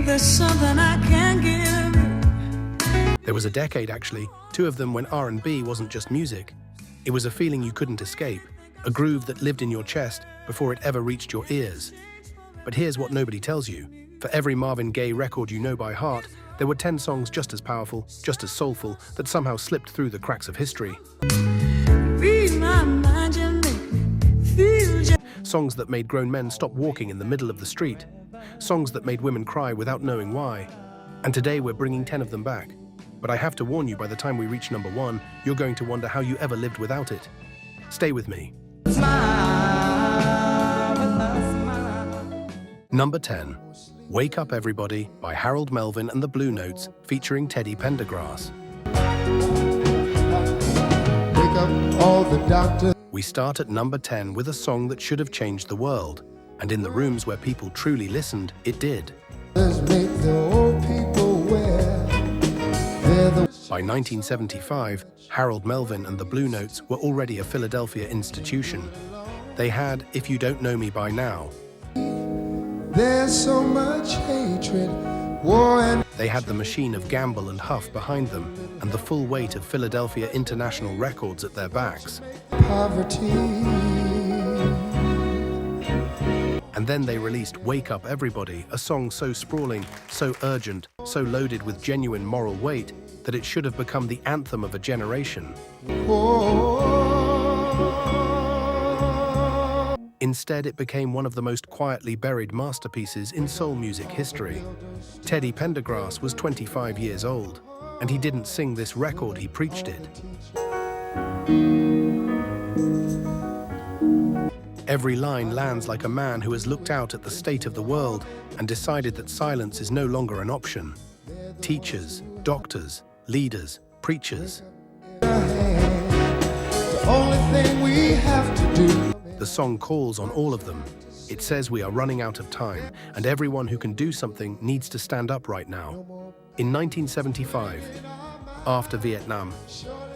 there's something I can give you. There was a decade, actually, two of them, when R&B wasn't just music. It was a feeling you couldn't escape, a groove that lived in your chest before it ever reached your ears. But here's what nobody tells you. For every Marvin Gaye record you know by heart, there were 10 songs just as powerful, just as soulful, that somehow slipped through the cracks of history. Read my mind, you make me feel just... Songs that made grown men stop walking in the middle of the street. Songs that made women cry without knowing why. And today we're bringing 10 of them back. But I have to warn you, by the time we reach number 1, you're going to wonder how you ever lived without it. Stay with me. Number 10. Wake Up Everybody by Harold Melvin and the Blue Notes, featuring Teddy Pendergrass. Wake up all the doctors. We start at number 10 with a song that should have changed the world. And in the rooms where people truly listened, it did. Make the old people wear. By 1975, Harold Melvin and the Blue Notes were already a Philadelphia institution. They had If You Don't Know Me By Now. There's so much hatred, war and... They had the machine of Gamble and Huff behind them, and the full weight of Philadelphia International Records at their backs. poverty. And then they released Wake Up Everybody, a song so sprawling, so urgent, so loaded with genuine moral weight, that it should have become the anthem of a generation. Instead, it became one of the most quietly buried masterpieces in soul music history. Teddy Pendergrass was 25 years old, and he didn't sing this record, he preached it. Every line lands like a man who has looked out at the state of the world and decided that silence is no longer an option. Teachers, doctors, leaders, preachers. The only thing we have to do. The song calls on all of them. It says we are running out of time, and everyone who can do something needs to stand up right now. In 1975, after Vietnam,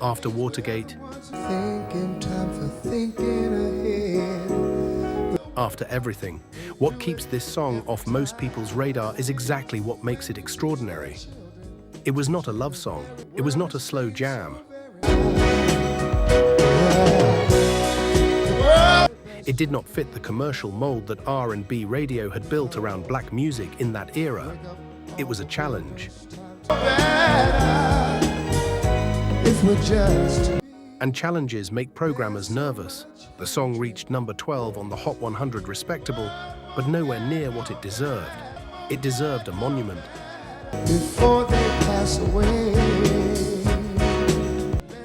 after Watergate, Thinking time for thinking ahead. after everything, what keeps this song off most people's radar is exactly what makes it extraordinary. It was not a love song. It was not a slow jam. It did not fit the commercial mold that R&B radio had built around black music in that era. It was a challenge. If we're just... And challenges make programmers nervous. The song reached number 12 on the Hot 100 Respectable, but nowhere near what it deserved. It deserved a monument. Before they pass away.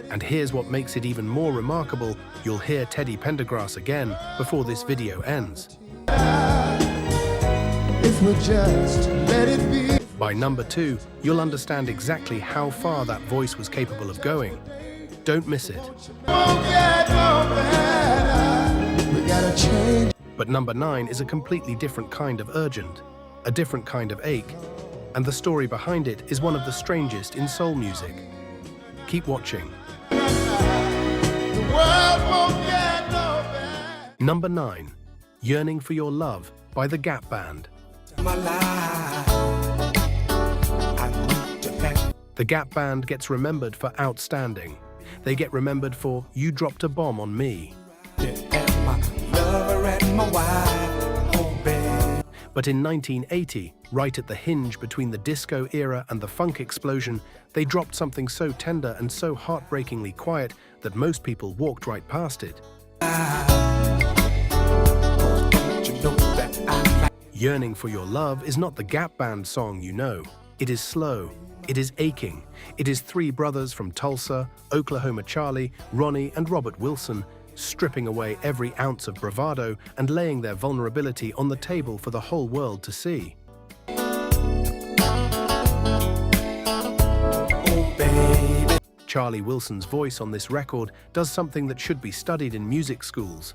And here's what makes it even more remarkable. You'll hear Teddy Pendergrass again before this video ends. If we just let it be. By number 2, you'll understand exactly how far that voice was capable of going. Don't miss it. Won't get no better. We gotta change. But number 9 is a completely different kind of urgent, a different kind of ache, and the story behind it is one of the strangest in soul music. Keep watching. The world won't get no better. Number 9, Yearning for Your Love by the Gap Band. My life, I need to act. The Gap Band gets remembered for outstanding. They get remembered for You Dropped a Bomb on Me. And my lover and my wife, oh babe. But in 1980, right at the hinge between the disco era and the funk explosion, they dropped something so tender and so heartbreakingly quiet that most people walked right past it. Don't you know that I like Yearning for Your Love is not the Gap Band song you know. It is slow. It is aching. It is 3 brothers from Tulsa, Oklahoma Charlie, Ronnie, and Robert Wilson, stripping away every ounce of bravado and laying their vulnerability on the table for the whole world to see. oh baby. Charlie Wilson's voice on this record does something that should be studied in music schools.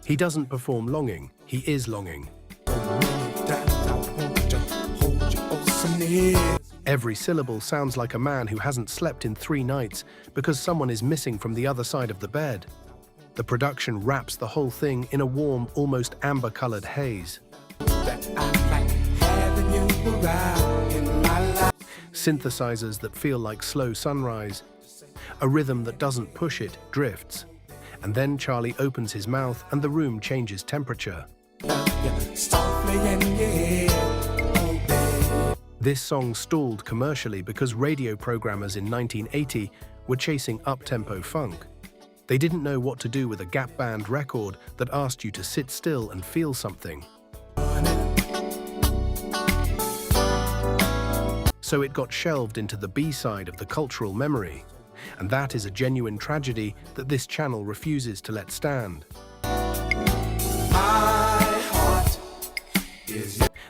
He doesn't perform longing, he is longing. That I want to hold you oh so near. Every syllable sounds like a man who hasn't slept in 3 nights because someone is missing from the other side of the bed. The production wraps the whole thing in a warm, almost amber-colored haze. That I like having you around. synthesizers that feel like slow sunrise, a rhythm that doesn't push, it drifts. And then Charlie opens his mouth and the room changes temperature. Softly and yeah. This song stalled commercially because radio programmers in 1980 were chasing up-tempo funk. They didn't know what to do with a gap band record that asked you to sit still and feel something. So it got shelved into the B-side of the cultural memory. And that is a genuine tragedy that this channel refuses to let stand.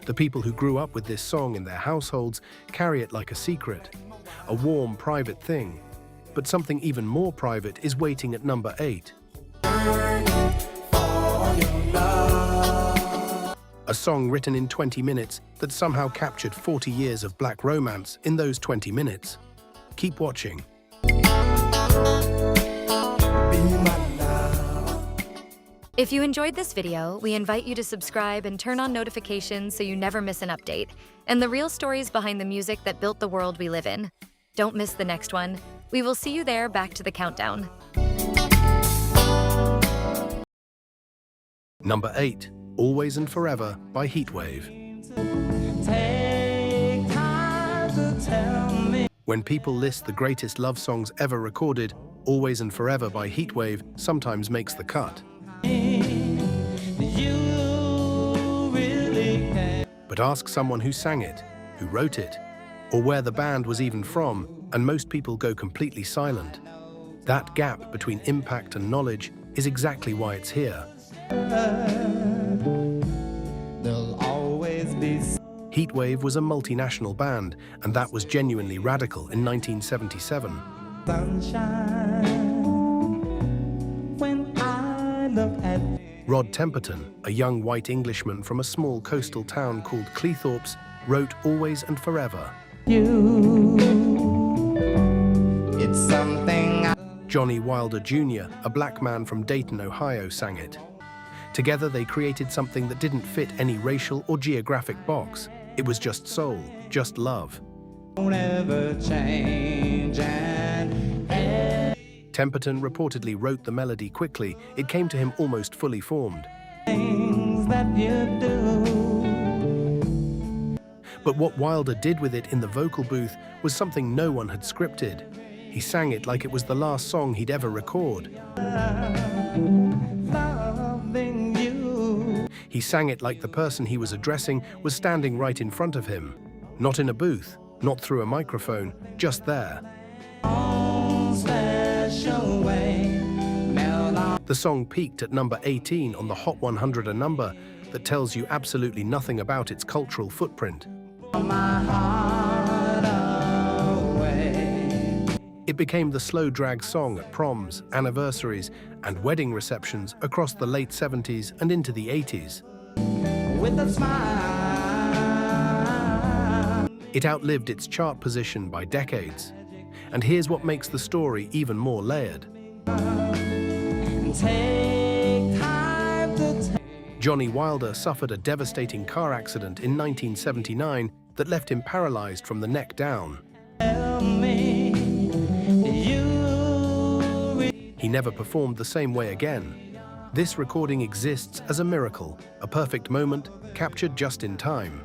The people who grew up with this song in their households carry it like a secret, a warm, private thing. But something even more private is waiting at number 8. A song written in 20 minutes that somehow captured 40 years of black romance in those 20 minutes. Keep watching. If you enjoyed this video, we invite you to subscribe and turn on notifications so you never miss an update, and the real stories behind the music that built the world we live in. Don't miss the next one. We will see you there. Back to the countdown. Number 8, Always and Forever by Heatwave. When people list the greatest love songs ever recorded, Always and Forever by Heatwave sometimes makes the cut. But ask someone who sang it, who wrote it, or where the band was even from, and most people go completely silent. That gap between impact and knowledge is exactly why it's here. There'll always be Heatwave was a multinational band, and that was genuinely radical in 1977. sunshine when I look at Rod Temperton, a young white Englishman from a small coastal town called Cleethorpes, wrote Always and Forever. you. It's something Johnny Wilder Jr., a black man from Dayton, Ohio, sang it. Together they created something that didn't fit any racial or geographic box. It was just soul, just love. won't ever change. And Temperton reportedly wrote the melody quickly. It came to him almost fully formed. things that you do. But what Wilder did with it in the vocal booth was something no one had scripted. He sang it like it was the last song he'd ever record. Loving you. He sang it like the person he was addressing was standing right in front of him. Not in a booth, not through a microphone, just there. Special way. The song peaked at number 18 on the Hot 100, a number that tells you absolutely nothing about its cultural footprint. My heart away. It became the slow drag song at proms, anniversaries, and wedding receptions across the late 70s and into the 80s. With a smile. It outlived its chart position by decades. And here's what makes the story even more layered. Take time to Johnny Wilder suffered a devastating car accident in 1979 that left him paralyzed from the neck down. tell me you. He never performed the same way again. This recording exists as a miracle, a perfect moment captured just in time.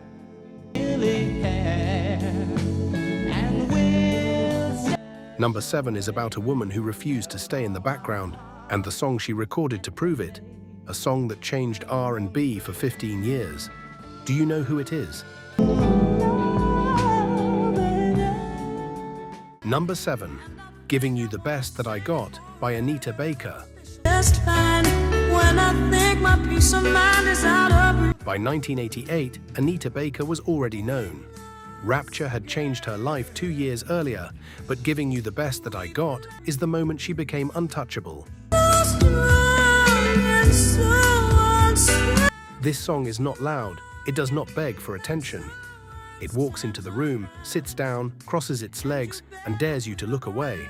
Really care and will. Number 7 is about a woman who refused to stay in the background, and the song she recorded to prove it, a song that changed R&B for 15 years. Do you know who it is? Number 7, Giving You the Best That I Got by Anita Baker. Just fine when I think my peace of mind is out of reach. By 1988, Anita Baker was already known. Rapture had changed her life 2 years earlier, but Giving You the Best That I Got is the moment she became untouchable. This song is not loud, it does not beg for attention. It walks into the room, sits down, crosses its legs, and dares you to look away.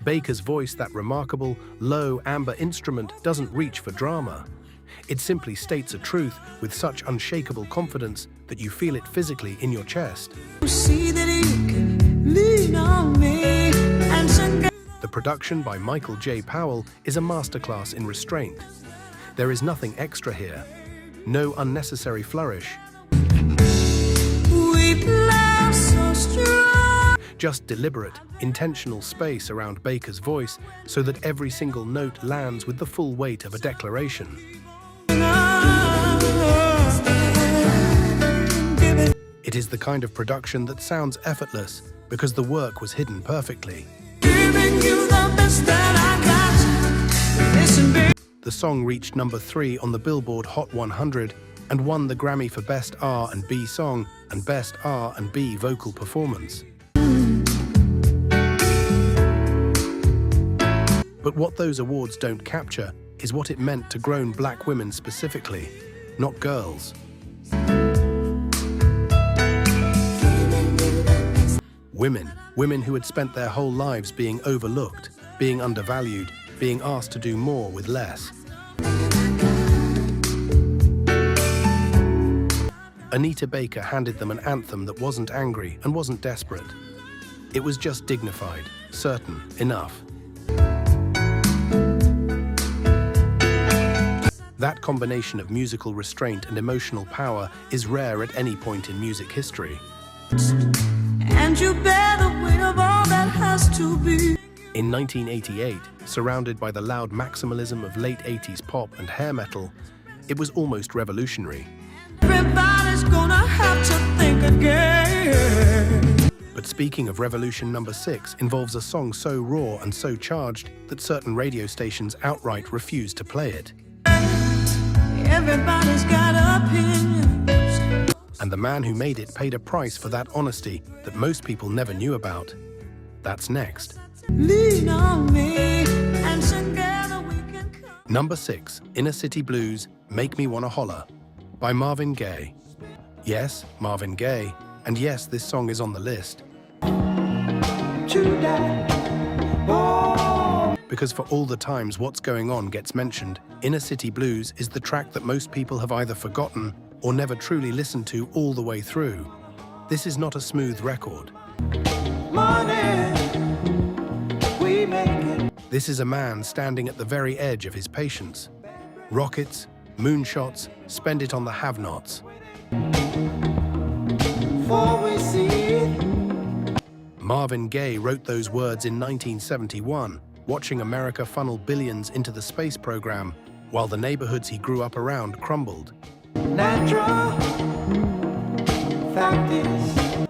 Baker's voice, that remarkable, low, amber instrument, doesn't reach for drama. It simply states a truth with such unshakable confidence that you feel it physically in your chest. See that you can lean on me and sing. The production by Michael J. Powell is a masterclass in restraint. There is nothing extra here. No unnecessary flourish. We love so strong. Just deliberate, intentional space around Baker's voice so that every single note lands with the full weight of a declaration. It is the kind of production that sounds effortless because the work was hidden perfectly. Giving you the best that I got. Listen, baby. The song reached number 3 on the Billboard Hot 100 and won the Grammy for Best R&B Song and Best R&B Vocal Performance. But what those awards don't capture is what it meant to grown black women specifically, not girls. Women who had spent their whole lives being overlooked, being undervalued, being asked to do more with less. Anita Baker handed them an anthem that wasn't angry and wasn't desperate. It was just dignified, certain, enough. That combination of musical restraint and emotional power is rare at any point in music history. And you bear the weight of all that has to be. In 1988, surrounded by the loud maximalism of late 80s pop and hair metal, it was almost revolutionary. Everybody's gonna have to think again. But speaking of revolution, number 6 involves a song so raw and so charged that certain radio stations outright refuse to play it. Everybody's got opinions. And the man who made it paid a price for that honesty that most people never knew about. That's next. Lean on me and together we can come. Number 6, Inner City Blues, Make Me Wanna Holler, by Marvin Gaye. Yes, Marvin Gaye, and yes, this song is on the list. Because for all the times What's Going On gets mentioned, Inner City Blues is the track that most people have either forgotten or never truly listened to all the way through. This is not a smooth record. This is a man standing at the very edge of his patience. Rockets, moonshots, spend it on the have-nots. Marvin Gaye wrote those words in 1971, watching America funnel billions into the space program, while the neighborhoods he grew up around crumbled.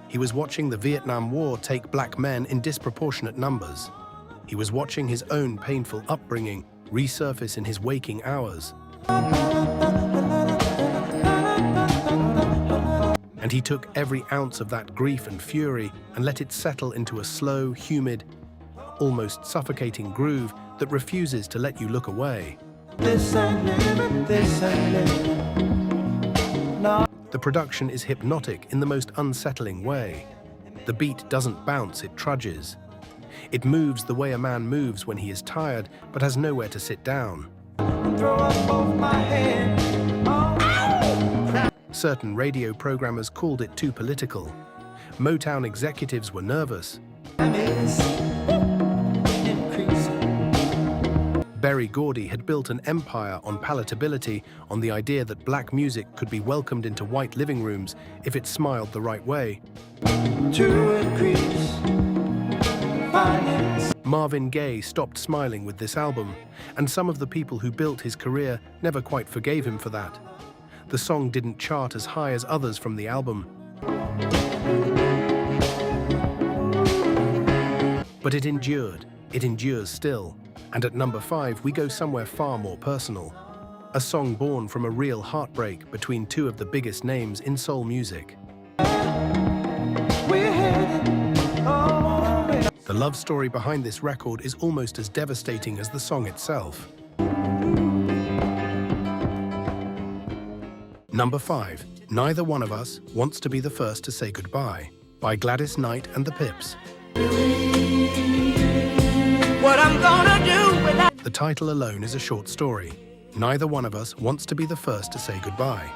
He was watching the Vietnam War take black men in disproportionate numbers. He was watching his own painful upbringing resurface in his waking hours. And he took every ounce of that grief and fury and let it settle into a slow, humid, almost suffocating groove that refuses to let you look away. The production is hypnotic in the most unsettling way. The beat doesn't bounce, it trudges. It moves the way a man moves when he is tired but has nowhere to sit down. Certain radio programmers called it too political. Motown executives were nervous. Berry Gordy had built an empire on palatability, on the idea that black music could be welcomed into white living rooms if it smiled the right way. Marvin Gaye stopped smiling with this album, and some of the people who built his career never quite forgave him for that. The song didn't chart as high as others from the album. But it endured. It endures still. And at number 5, we go somewhere far more personal. A song born from a real heartbreak between two of the biggest names in soul music. The love story behind this record is almost as devastating as the song itself. Number 5, Neither One of Us Wants to Be the First to Say Goodbye, by Gladys Knight and the Pips. What I'm gonna do without. The title alone is a short story. Neither one of us wants to be the first to say goodbye.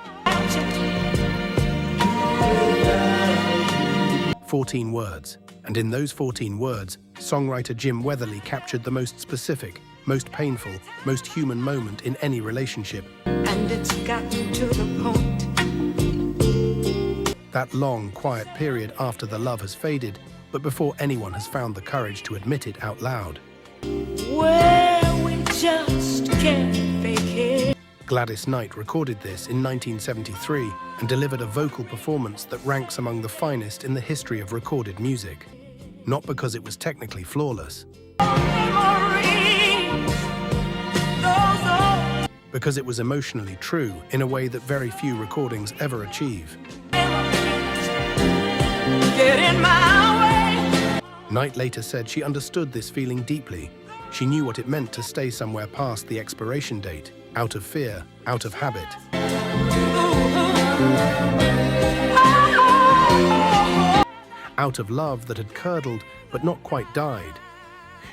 14 words. And in those 14 words, songwriter Jim Weatherly captured the most specific, most painful, most human moment in any relationship. And it's gotten to the point. That long, quiet period after the love has faded, but before anyone has found the courage to admit it out loud. Where we just can't fake it. Gladys Knight recorded this in 1973 and delivered a vocal performance that ranks among the finest in the history of recorded music. Not because it was technically flawless, because it was emotionally true in a way that very few recordings ever achieve. Get in my way. Knight later said she understood this feeling deeply. She knew what it meant to stay somewhere past the expiration date, out of fear, out of habit. Out of love that had curdled but not quite died.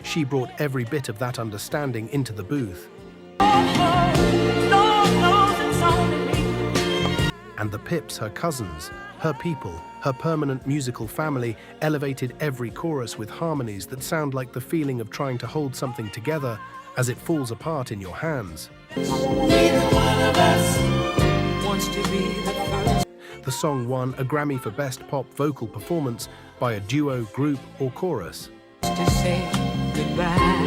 She brought every bit of that understanding into the booth. And the Pips, her cousins, her people, her permanent musical family, elevated every chorus with harmonies that sound like the feeling of trying to hold something together as it falls apart in your hands. Neither one of us wants to be the first. The song won a Grammy for Best Pop Vocal Performance by a duo, group, or chorus. To say goodbye.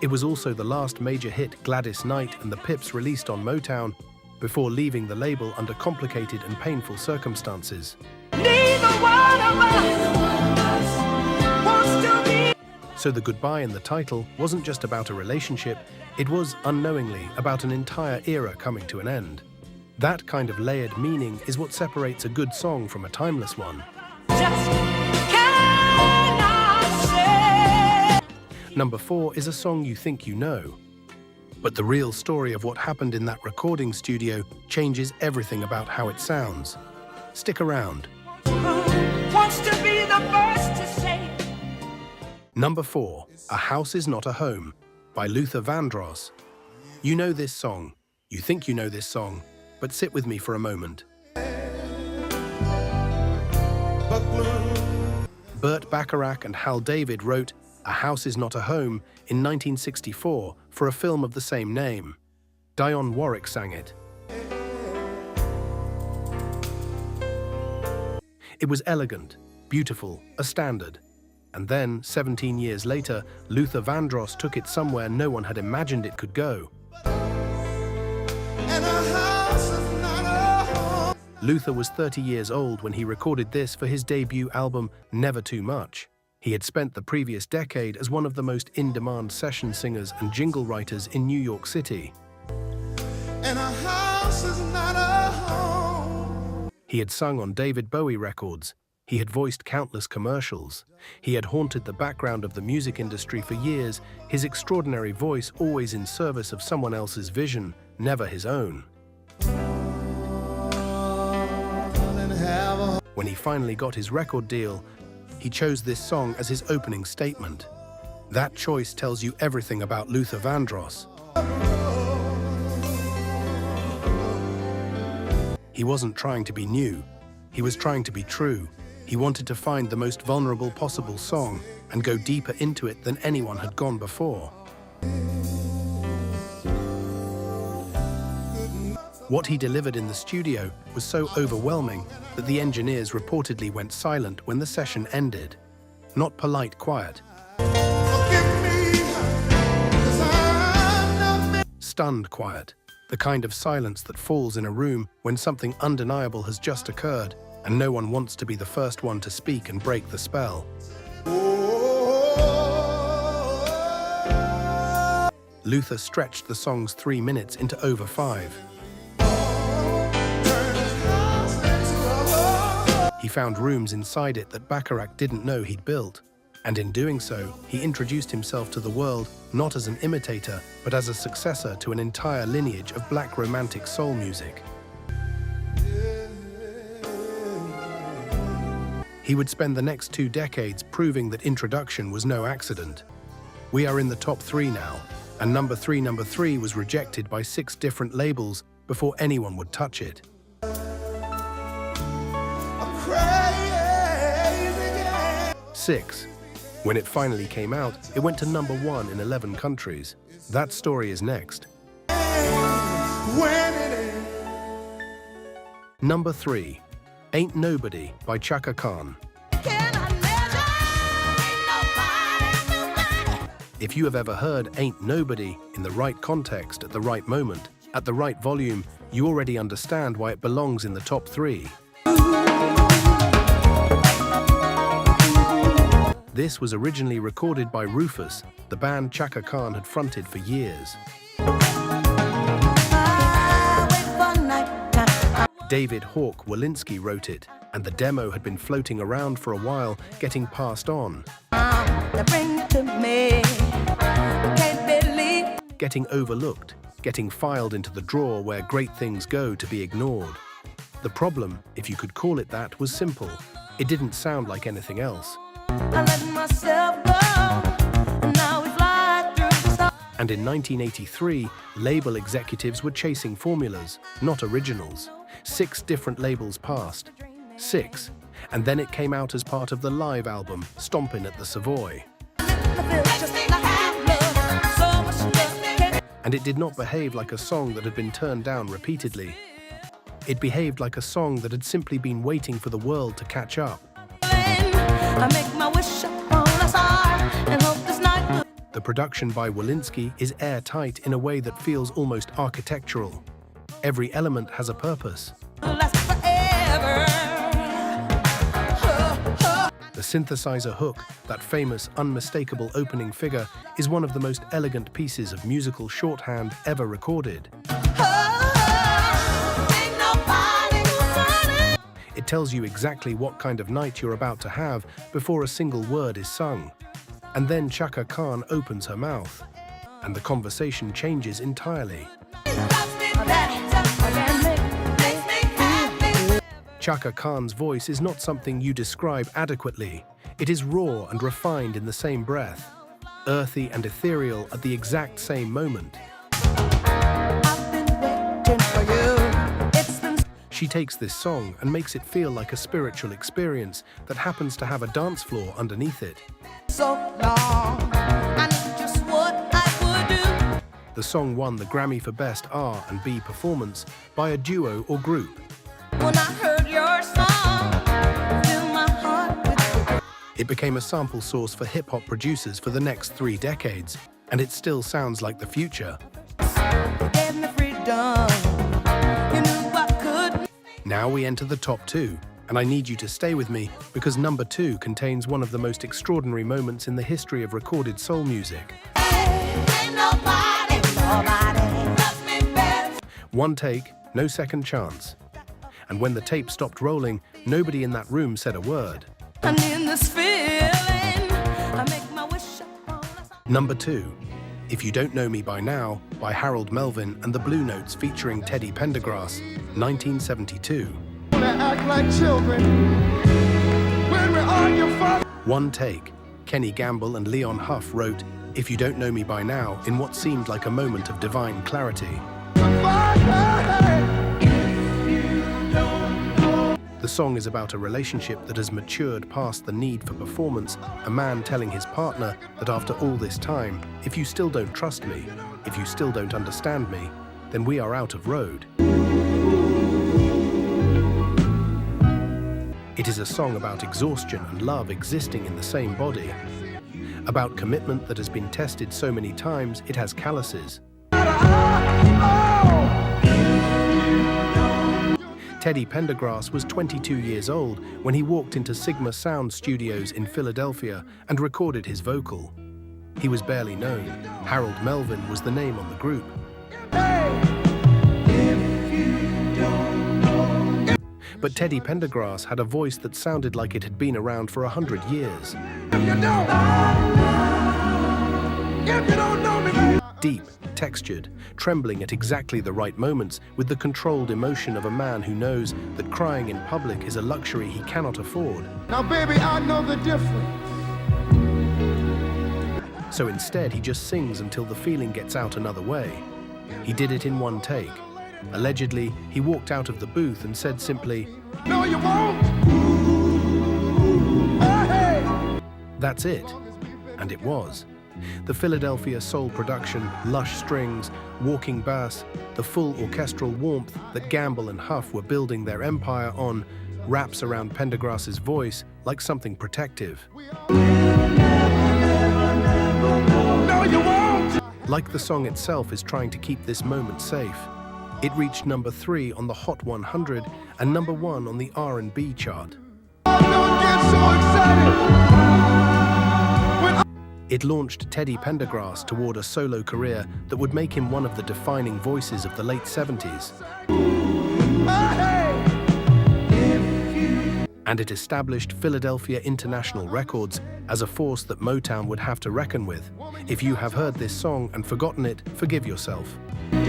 It was also the last major hit Gladys Knight and the Pips released on Motown before leaving the label under complicated and painful circumstances. Neither one of us wants to be. So the goodbye in the title wasn't just about a relationship, it was, unknowingly, about an entire era coming to an end. That kind of layered meaning is what separates a good song from a timeless one. Just cannot say. Number 4 is a song you think you know. But the real story of what happened in that recording studio changes everything about how it sounds. Stick around. Who wants to be the first to say? Number 4, A House Is Not a Home, by Luther Vandross. You know this song. You think you know this song, but sit with me for a moment. Burt Bacharach and Hal David wrote A House Is Not a Home in 1964 for a film of the same name. Dionne Warwick sang it. It was elegant, beautiful, a standard. And then, 17 years later, Luther Vandross took it somewhere no one had imagined it could go. And a house is not a home. Luther was 30 years old when he recorded this for his debut album, Never Too Much. He had spent the previous decade as one of the most in-demand session singers and jingle writers in New York City. And a house is not a home. He had sung on David Bowie records. He had voiced countless commercials. He had haunted the background of the music industry for years, his extraordinary voice always in service of someone else's vision, never his own. When he finally got his record deal, he chose this song as his opening statement. That choice tells you everything about Luther Vandross. He wasn't trying to be new. He was trying to be true. He wanted to find the most vulnerable possible song and go deeper into it than anyone had gone before. What he delivered in the studio was so overwhelming that the engineers reportedly went silent when the session ended. Not polite quiet. Stunned quiet. The kind of silence that falls in a room when something undeniable has just occurred and no one wants to be the first one to speak and break the spell. Luther stretched the song's 3 minutes into over 5. He found rooms inside it that Bacharach didn't know he'd built. And in doing so, he introduced himself to the world not as an imitator, but as a successor to an entire lineage of black romantic soul music. He would spend the next 2 decades proving that introduction was no accident. We are in the top 3 now. And number three was rejected by 6 different labels before anyone would touch it. Crazy game. 6. When it finally came out, it went to number 1 in 11 countries. That story is next. When it is. Number 3. Ain't Nobody by Chaka Khan. If you have ever heard Ain't Nobody in the right context at the right moment, at the right volume, you already understand why it belongs in the top 3. This was originally recorded by Rufus, the band Chaka Khan had fronted for years. David Hawk Walensky wrote it, and the demo had been floating around for a while, getting passed on. Getting overlooked, getting filed into the drawer where great things go to be ignored. The problem, if you could call it that, was simple. It didn't sound like anything else. And in 1983, label executives were chasing formulas, not originals. 6 different labels passed. 6. And then it came out as part of the live album, Stompin' at the Savoy. And it did not behave like a song that had been turned down repeatedly. It behaved like a song that had simply been waiting for the world to catch up. The production by Walensky is airtight in a way that feels almost architectural. Every element has a purpose. The synthesizer hook, that famous, unmistakable opening figure, is one of the most elegant pieces of musical shorthand ever recorded. It tells you exactly what kind of night you're about to have before a single word is sung. And then Chaka Khan opens her mouth, and the conversation changes entirely. Chaka Khan's voice is not something you describe adequately. It is raw and refined in the same breath, earthy and ethereal at the exact same moment. She takes this song and makes it feel like a spiritual experience that happens to have a dance floor underneath it. The song won the Grammy for Best R&B Performance by a duo or group. When I heard your song, fill my heart with. It became a sample source for hip-hop producers for the next 3 decades, and it still sounds like the future. You gave me freedom. You knew I could. Now we enter the top 2, and I need you to stay with me because number 2 contains one of the most extraordinary moments in the history of recorded soul music. Ain't nobody loves me better. One take, no second chance. And when the tape stopped rolling, nobody in that room said a word. I'm in this feeling. I make my wish upon a star. Number 2, If You Don't Know Me By Now, by Harold Melvin and the Blue Notes featuring Teddy Pendergrass, 1972. Wanna act like children when we argue for. One take, Kenny Gamble and Leon Huff wrote If You Don't Know Me By Now in what seemed like a moment of divine clarity. The song is about a relationship that has matured past the need for performance, a man telling his partner that after all this time, if you still don't trust me, if you still don't understand me, then we are out of road. It is a song about exhaustion and love existing in the same body, about commitment that has been tested so many times it has calluses. Teddy Pendergrass was 22 years old when he walked into Sigma Sound Studios in Philadelphia and recorded his vocal. He was barely known. Harold Melvin was the name on the group. But Teddy Pendergrass had a voice that sounded like it had been around for 100 years. Deep, textured, trembling at exactly the right moments with the controlled emotion of a man who knows that crying in public is a luxury he cannot afford. Now, baby, I know the difference So instead, he just sings until the feeling gets out another way. He did it in one take. Allegedly, he walked out of the booth and said simply, No, you won't. Hey. "That's it." And it was. The Philadelphia soul production, lush strings, walking bass, the full orchestral warmth that Gamble and Huff were building their empire on wraps around Pendergrass's voice like something protective. No, you won't. Like the song itself is trying to keep this moment safe. It reached number 3 on the Hot 100 and number 1 on the R&B chart. Don't get so excited. It launched Teddy Pendergrass toward a solo career that would make him one of the defining voices of the late 70s. And it established Philadelphia International Records as a force that Motown would have to reckon with. If you have heard this song and forgotten it, forgive yourself. If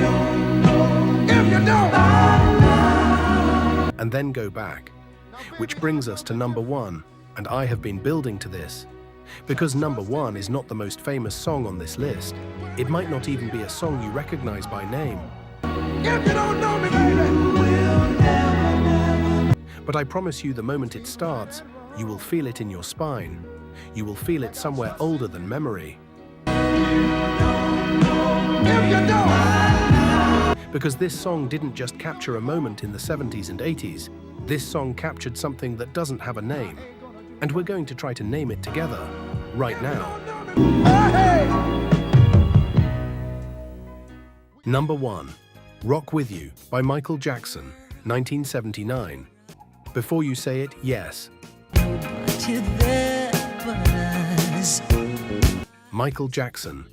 you don't. And then go back. Which brings us to number 1, and I have been building to this. Because number 1 is not the most famous song on this list. It might not even be a song you recognize by name. If you don't know me, baby. But I promise you, the moment it starts, you will feel it in your spine. You will feel it somewhere older than memory. If you don't. Because this song didn't just capture a moment in the 70s and 80s. This song captured something that doesn't have a name. And we're going to try to name it together, right now. Number 1, Rock With You by Michael Jackson, 1979. Before you say it, yes. Michael Jackson.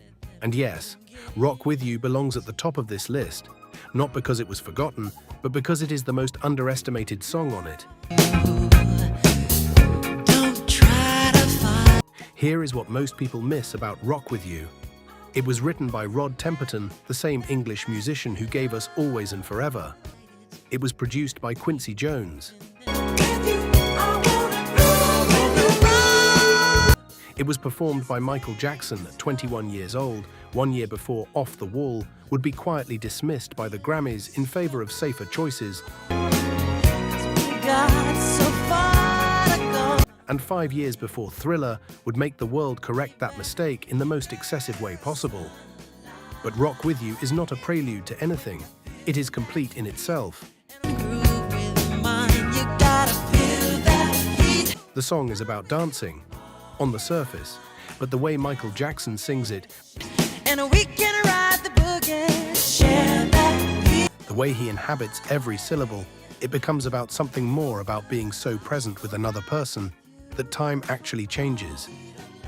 And yes, Rock With You belongs at the top of this list, not because it was forgotten, but because it is the most underestimated song on it. Here is what most people miss about Rock With You. It was written by Rod Temperton, the same English musician who gave us Always and Forever. It was produced by Quincy Jones. It was performed by Michael Jackson at 21 years old, 1 year before Off the Wall would be quietly dismissed by the Grammys in favor of safer choices. And 5 years before Thriller would make the world correct that mistake in the most excessive way possible. But Rock With You is not a prelude to anything. It is complete in itself. The song is about dancing, on the surface, but the way Michael Jackson sings it, And we can ride the boogie, share that beat. the way he inhabits every syllable, it becomes about something more, about being so present with another person that time actually changes.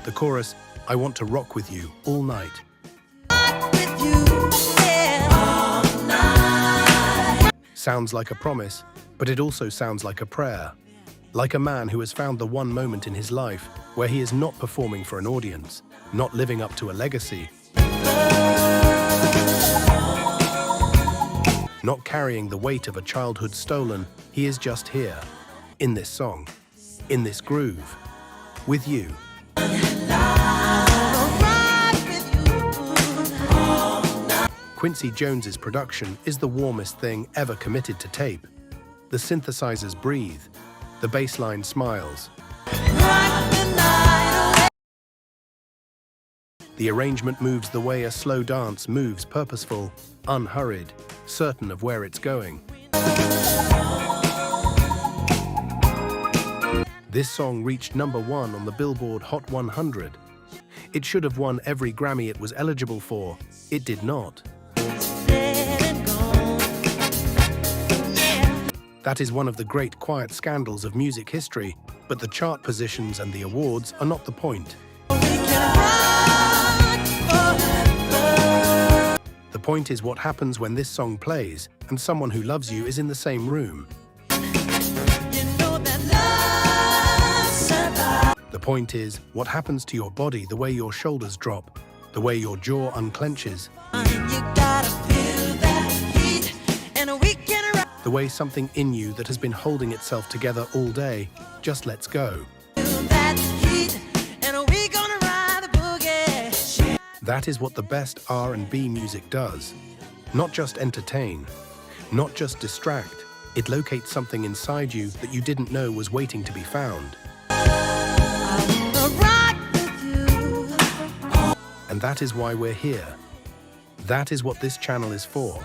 The chorus, I want to rock with you all night. With you, yeah, all night. Sounds like a promise, but it also sounds like a prayer. Like a man who has found the one moment in his life where he is not performing for an audience, not living up to a legacy, not carrying the weight of a childhood stolen. He is just here, in this song, in this groove, with you. Quincy Jones's production is the warmest thing ever committed to tape. The synthesizers breathe, the bass line smiles. The arrangement moves the way a slow dance moves, purposeful, unhurried, certain of where it's going. This song reached #1 on the Billboard Hot 100. It should have won every Grammy it was eligible for. It did not. That is one of the great quiet scandals of music history, but the chart positions and the awards are not the point. The point is what happens when this song plays and someone who loves you is in the same room. The point is what happens to your body, the way your shoulders drop, the way your jaw unclenches, the way something in you that has been holding itself together all day just lets go. That is what the best R&B music does. Not just entertain, not just distract, it locates something inside you that you didn't know was waiting to be found. And that is why we're here. That is what this channel is for.